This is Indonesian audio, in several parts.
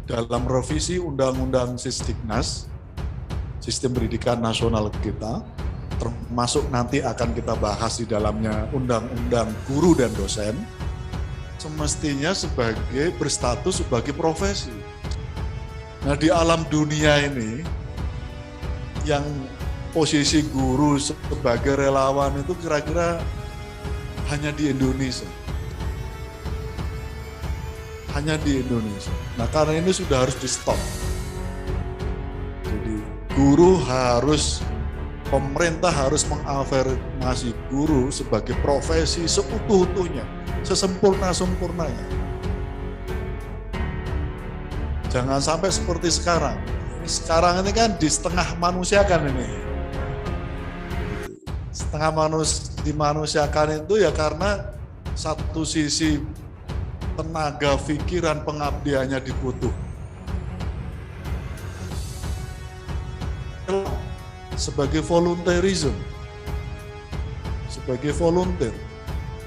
dalam revisi Undang-Undang Sisdiknas, Sistem Pendidikan Nasional kita, termasuk nanti akan kita bahas di dalamnya Undang-Undang Guru dan Dosen, semestinya berstatus sebagai profesi. Nah, di alam dunia ini, yang posisi guru sebagai relawan itu kira-kira hanya di Indonesia. Hanya di Indonesia. Nah, karena ini sudah harus di stop. Jadi pemerintah harus mengafirmasi guru sebagai profesi seutuh-utuhnya, sesempurna-sempurnanya. Jangan sampai seperti sekarang. Sekarang ini kan di setengah manusia kan ini. Dimanusiakan itu ya karena satu sisi tenaga pikiran pengabdiannya dibutuhkan. Sebagai volunteerism, sebagai volunteer,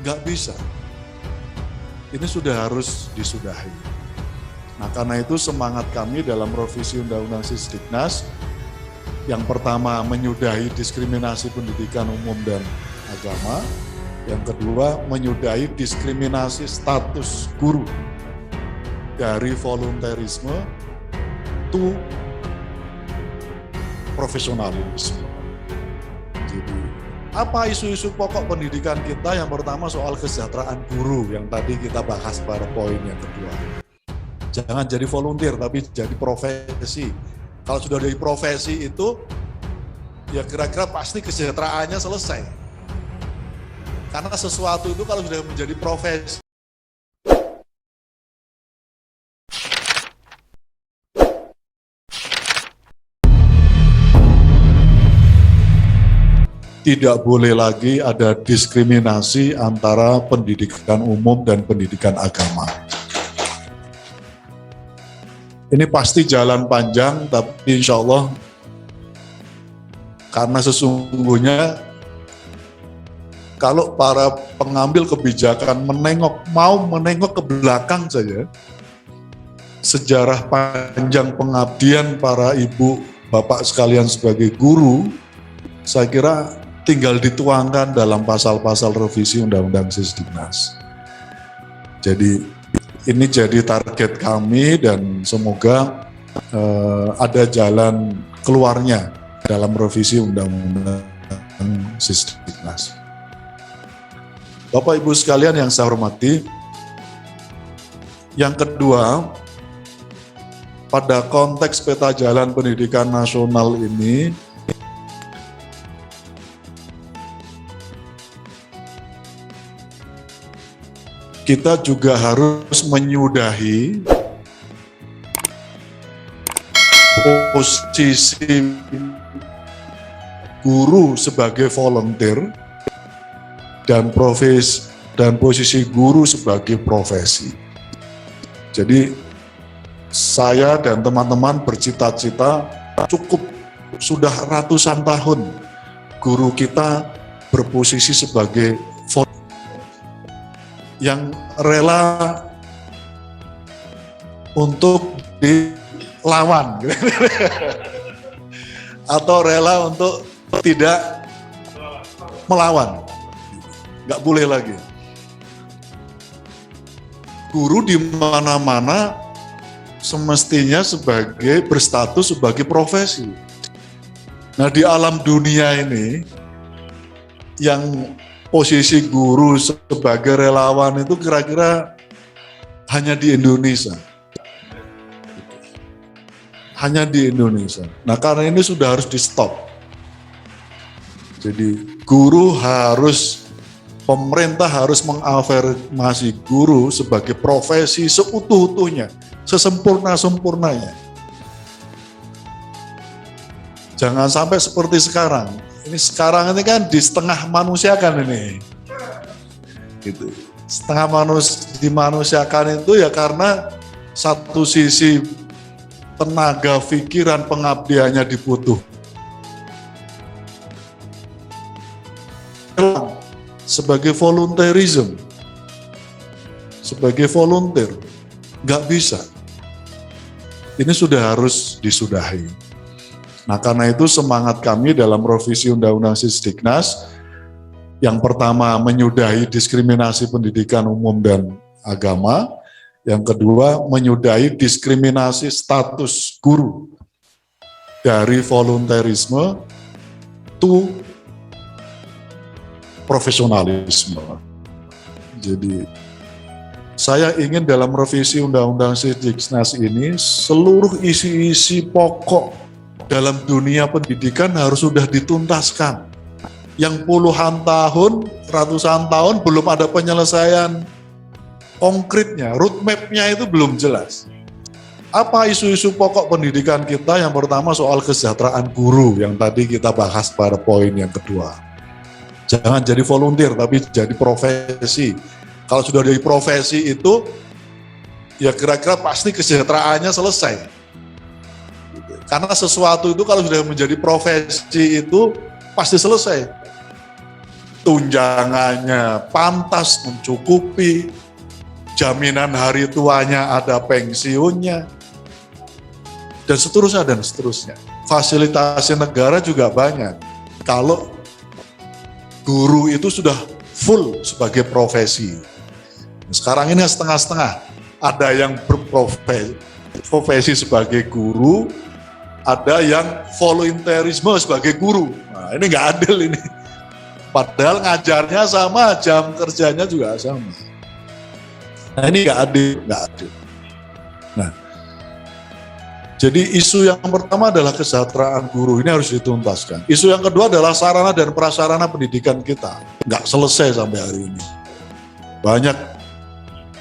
nggak bisa. Ini sudah harus disudahi. Nah, karena itu semangat kami dalam revisi Undang-Undang Sisdiknas, yang pertama menyudahi diskriminasi pendidikan umum dan agama, yang kedua menyudahi diskriminasi status guru dari volunteerisme to profesionalisme. Jadi, apa isu-isu pokok pendidikan kita? Yang pertama soal kesejahteraan guru yang tadi kita bahas pada poin yang kedua. Jangan jadi volunteer tapi jadi profesi. Kalau sudah jadi profesi itu ya kira-kira pasti kesejahteraannya selesai. Karena sesuatu itu kalau sudah menjadi profesi, tidak boleh lagi ada diskriminasi antara pendidikan umum dan pendidikan agama. Ini pasti jalan panjang, tapi insya Allah karena sesungguhnya kalau para pengambil kebijakan mau menengok ke belakang saja, sejarah panjang pengabdian para ibu, bapak sekalian sebagai guru, saya kira tinggal dituangkan dalam pasal-pasal revisi Undang-Undang Sisdiknas. Jadi ini jadi target kami dan semoga ada jalan keluarnya dalam revisi Undang-Undang Sisdiknas. Bapak Ibu sekalian yang saya hormati, yang kedua, pada konteks peta jalan pendidikan nasional ini, kita juga harus menyudahi posisi guru sebagai volunteer dan posisi guru sebagai profesi. Jadi saya dan teman-teman bercita-cita cukup sudah ratusan tahun guru kita berposisi sebagai yang rela untuk dilawan atau rela untuk tidak melawan. Nggak boleh lagi. Guru di mana-mana semestinya berstatus sebagai profesi. Nah, di alam dunia ini, yang posisi guru sebagai relawan itu kira-kira hanya di Indonesia. Hanya di Indonesia. Nah, karena ini sudah harus di stop. Jadi pemerintah harus mengafirmasi guru sebagai profesi seutuh-utuhnya, sesempurna-sempurnanya. Jangan sampai seperti sekarang. Sekarang ini kan di setengah manusia kan ini. Gitu. Dimanusiakan itu ya karena satu sisi tenaga pikiran pengabdiannya dibutuhkan. Sebagai volunteerism, sebagai volunteer, nggak bisa. Ini sudah harus disudahi. Nah, karena itu semangat kami dalam revisi Undang-Undang Sisdiknas, yang pertama menyudahi diskriminasi pendidikan umum dan agama, yang kedua menyudahi diskriminasi status guru dari volunteerisme to profesionalisme. Jadi saya ingin dalam revisi Undang-Undang Sisdiknas ini seluruh isi-isi pokok dalam dunia pendidikan harus sudah dituntaskan. Yang puluhan tahun, ratusan tahun belum ada penyelesaian konkretnya, roadmap-nya itu belum jelas. Apa isu-isu pokok pendidikan kita? Yang pertama soal kesejahteraan guru yang tadi kita bahas pada poin yang kedua. Jangan jadi volunteer tapi jadi profesi. Kalau sudah jadi profesi itu, ya kira-kira pasti kesejahteraannya selesai. Karena sesuatu itu kalau sudah menjadi profesi itu pasti selesai. Tunjangannya pantas, mencukupi, jaminan hari tuanya ada pensiunnya, dan seterusnya dan seterusnya. Fasilitasi negara juga banyak. Kalau guru itu sudah full sebagai profesi. Sekarang ini setengah-setengah. Ada yang berprofesi sebagai guru, ada yang volunteerisme sebagai guru. Nah, ini nggak adil ini. Padahal ngajarnya sama, jam kerjanya juga sama. Nah, ini nggak adil. Nah, jadi isu yang pertama adalah kesejahteraan guru, ini harus dituntaskan. Isu yang kedua adalah sarana dan prasarana pendidikan kita. Nggak selesai sampai hari ini. Banyak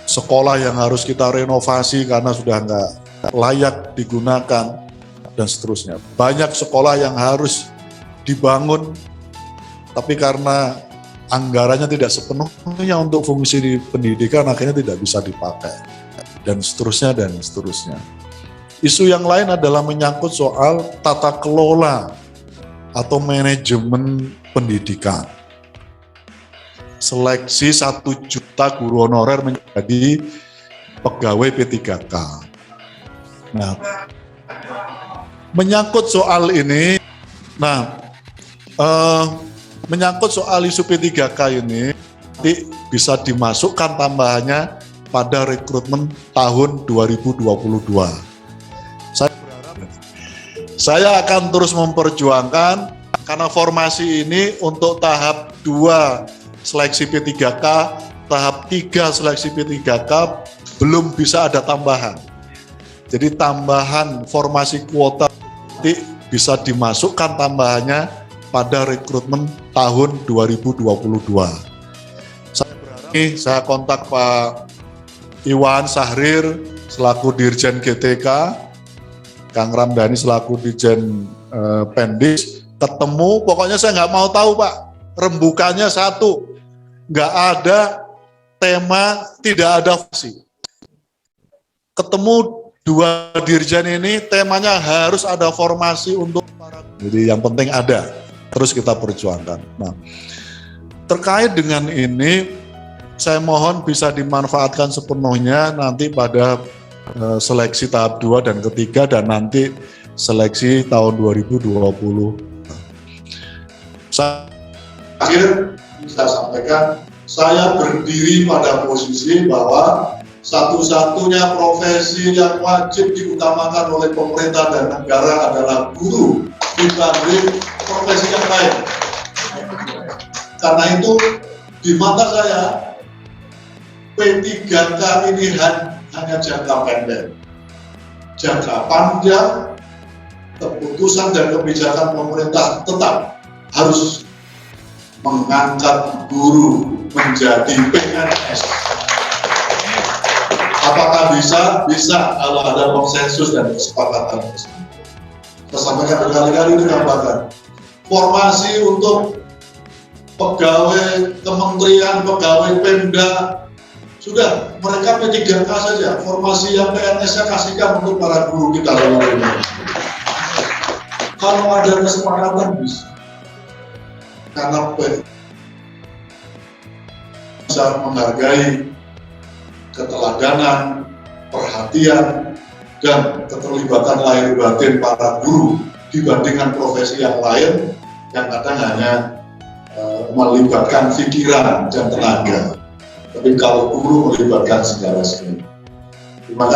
sekolah yang harus kita renovasi karena sudah nggak layak digunakan, dan seterusnya. Banyak sekolah yang harus dibangun, tapi karena anggarannya tidak sepenuhnya untuk fungsi di pendidikan, akhirnya tidak bisa dipakai, dan seterusnya dan seterusnya. Isu yang lain adalah menyangkut soal tata kelola atau manajemen pendidikan. Seleksi 1 juta guru honorer menjadi pegawai P3K. Nah, menyangkut soal ini, menyangkut soal isu P3K ini, nanti bisa dimasukkan tambahannya pada rekrutmen tahun 2022. Saya akan terus memperjuangkan, karena formasi ini untuk tahap 2 seleksi P3K, tahap 3 seleksi P3K belum bisa ada tambahan. Jadi tambahan formasi kuota nanti bisa dimasukkan tambahannya pada rekrutmen tahun 2022. Saya kontak Pak Iwan Sahrir selaku Dirjen GTK, Kang Ramdhani selaku Dirjen Pendis, ketemu, pokoknya saya nggak mau tahu Pak, rembukannya satu, nggak ada tema, tidak ada fungsi. Ketemu 2 dirjen ini, temanya harus ada formasi untuk para. Jadi yang penting ada, terus kita perjuangkan. Nah, terkait dengan ini, saya mohon bisa dimanfaatkan sepenuhnya nanti pada seleksi tahap 2 dan ketiga, dan nanti seleksi tahun 2020. Saya sampaikan, saya berdiri pada posisi bahwa satu-satunya profesi yang wajib diutamakan oleh pemerintah dan negara adalah guru dibanding profesi yang lain. Karena itu di mata saya P3K ini hanya jangka pendek. Jangka panjang, keputusan dan kebijakan pemerintah tetap harus mengangkat guru menjadi PNS. Apakah bisa? Bisa kalau ada konsensus dan kesepakatan. Saya sampaikan berkali-kali itu gambarkan. Formasi untuk pegawai kementerian, pegawai Pemda, sudah mereka P3K saja. Formasi yang PNS-nya kasihkan untuk para guru kita ini. Kalau ada kesepakatan bisa. Karena bisa menghargai keteladanan, perhatian, dan keterlibatan lahir batin para guru dibandingkan profesi yang lain yang kadang hanya melibatkan pikiran dan tenaga. Tapi kalau guru melibatkan segala sesuatu. Terima kasih.